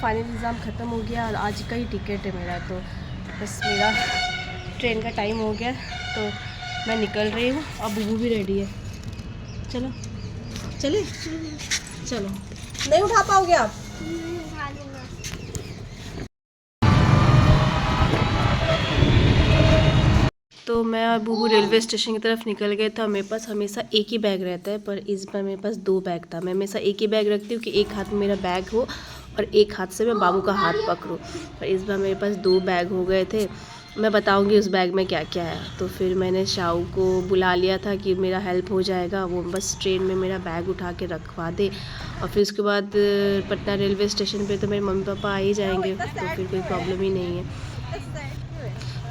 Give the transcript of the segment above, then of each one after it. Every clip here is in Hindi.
फाइनल एग्ज़ाम ख़त्म हो गया और आज का ही टिकट है मेरा, तो बस मेरा ट्रेन का टाइम हो गया, तो मैं निकल रही हूँ। अब बुबू भी रेडी है। चलो चले, चलो। नहीं उठा पाओगे आप? तो मैं और बुबू रेलवे स्टेशन की तरफ निकल गए था। मेरे पास हमेशा एक ही बैग रहता है, पर इस बार मेरे पास 2 बैग था। मैं हमेशा एक ही बैग रखती हूँ कि एक हाथ में मेरा बैग हो और एक हाथ से मैं बाबू का हाथ पकड़ूँ, पर इस बार मेरे पास 2 बैग हो गए थे। मैं बताऊंगी उस बैग में क्या क्या है। तो फिर मैंने शाऊ को बुला लिया था कि मेरा हेल्प हो जाएगा, वो बस ट्रेन में मेरा बैग उठा के रखवा दे, और फिर उसके बाद पटना रेलवे स्टेशन पे तो मेरे मम्मी पापा आ ही जाएंगे, तो फिर कोई प्रॉब्लम ही नहीं है।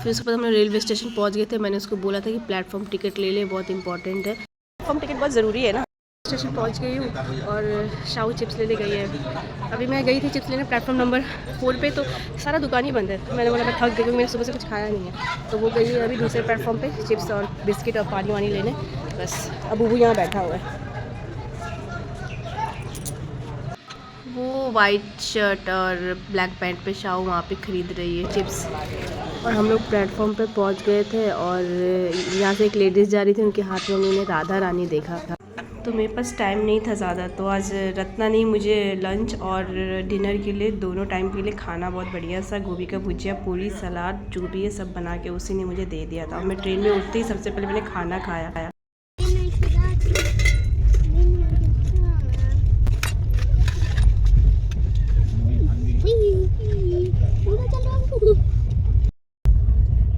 फिर उसके बाद हम रेलवे स्टेशन पहुंच गए थे। मैंने उसको बोला था कि प्लेटफॉर्म टिकट ले ले, बहुत इंपॉर्टेंट है, प्लेटफॉर्म टिकट बहुत ज़रूरी है ना। स्टेशन पहुंच गई हूँ और शाऊ चिप्स लेने गई है। अभी मैं गई थी चिप्स लेने प्लेटफॉर्म नंबर 4 पे, तो सारा दुकान ही बंद है। तो मैंने बोला मैं थक गई क्योंकि मैंने सुबह से कुछ खाया नहीं है, तो वो गई है अभी दूसरे प्लेटफॉर्म पे चिप्स और बिस्किट और पानी वानी लेने। बस अब बुबू यहाँ बैठा हुआ है। वो वाइट शर्ट और ब्लैक पैंट पे शाऊ वहाँ पे ख़रीद रही है चिप्स। और हम लोग प्लेटफॉर्म पे पहुँच गए थे और यहाँ से एक लेडीज़ जा रही थी, उनके हाथ में उन्होंने राधा रानी देखा था। तो मेरे पास टाइम नहीं था ज़्यादा, तो आज रत्ना ने मुझे लंच और डिनर के लिए दोनों टाइम के लिए खाना बहुत बढ़िया सा गोभी का भुजिया, पूरी, सलाद, जो भी है सब बना के उसी ने मुझे दे दिया था। मैं ट्रेन में उठते ही सबसे पहले मैंने खाना खाया।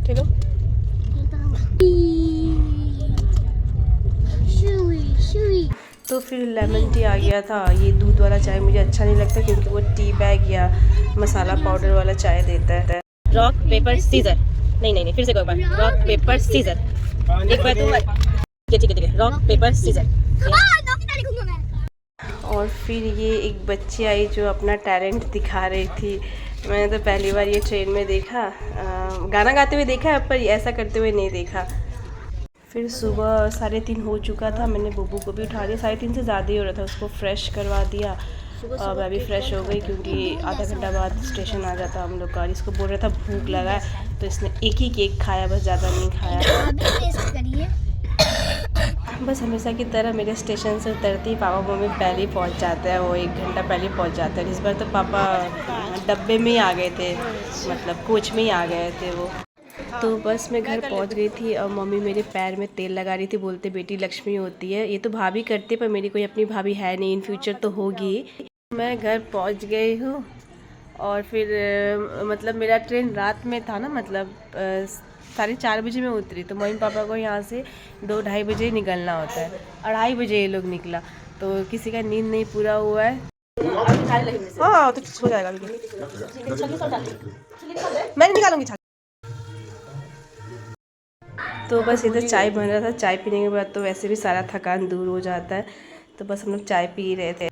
चलो तो फिर लेमन टी आ गया था। ये दूध वाला चाय मुझे अच्छा नहीं लगता क्योंकि वो टी बैग या मसाला पाउडर वाला चाय देता है। रॉक पेपर सीजर, नहीं फिर से एक बार, रॉक पेपर सीजर, एक बार तुम, ठीक है रॉक पेपर सीजर। और फिर ये एक बच्ची आई जो अपना टैलेंट दिखा रही थी। मैंने तो पहली बार ये ट्रेन में देखा, गाना गाते हुए देखा है, पर ऐसा करते हुए नहीं देखा। फिर सुबह 3:30 हो चुका था। मैंने बुबू को भी उठा दिया, 3:30 से ज़्यादा ही हो रहा था, उसको फ्रेश करवा दिया। मैं भी फ्रेश हो गई क्योंकि आधा घंटा बाद स्टेशन आ जाता हम लोग का। इसको बोल रहा था भूख लगा है, तो इसने एक ही केक खाया, बस ज़्यादा नहीं खाया। बस हमेशा की तरह मेरे स्टेशन से उतरते ही पापा मम्मी पहले ही पहुंच जाते हैं, वो 1 घंटा पहले पहुंच जाते हैं। इस बार तो पापा डब्बे में ही आ गए थे, मतलब कोच में ही आ गए थे वो। तो बस मैं घर पहुंच गई थी और मम्मी मेरे पैर में तेल लगा रही थी, बोलते बेटी लक्ष्मी होती है। ये तो भाभी करती है, पर मेरी कोई अपनी भाभी है नहीं, इन फ्यूचर तो होगी। मैं घर पहुंच गई हूँ और फिर मतलब मेरा ट्रेन रात में था ना, मतलब 4:30 बजे मैं उतरी, तो मम्मी पापा को यहाँ से 2-2:30 बजे निकलना होता है। 2:30 बजे ये लोग निकला, तो किसी का नींद नहीं पूरा हुआ है। हाँ तो हो जाएगा, मैं निकालूंगी। तो बस इधर चाय बन रहा था, चाय पीने के बाद तो वैसे भी सारा थकान दूर हो जाता है, तो बस हम लोग चाय पी रहे थे।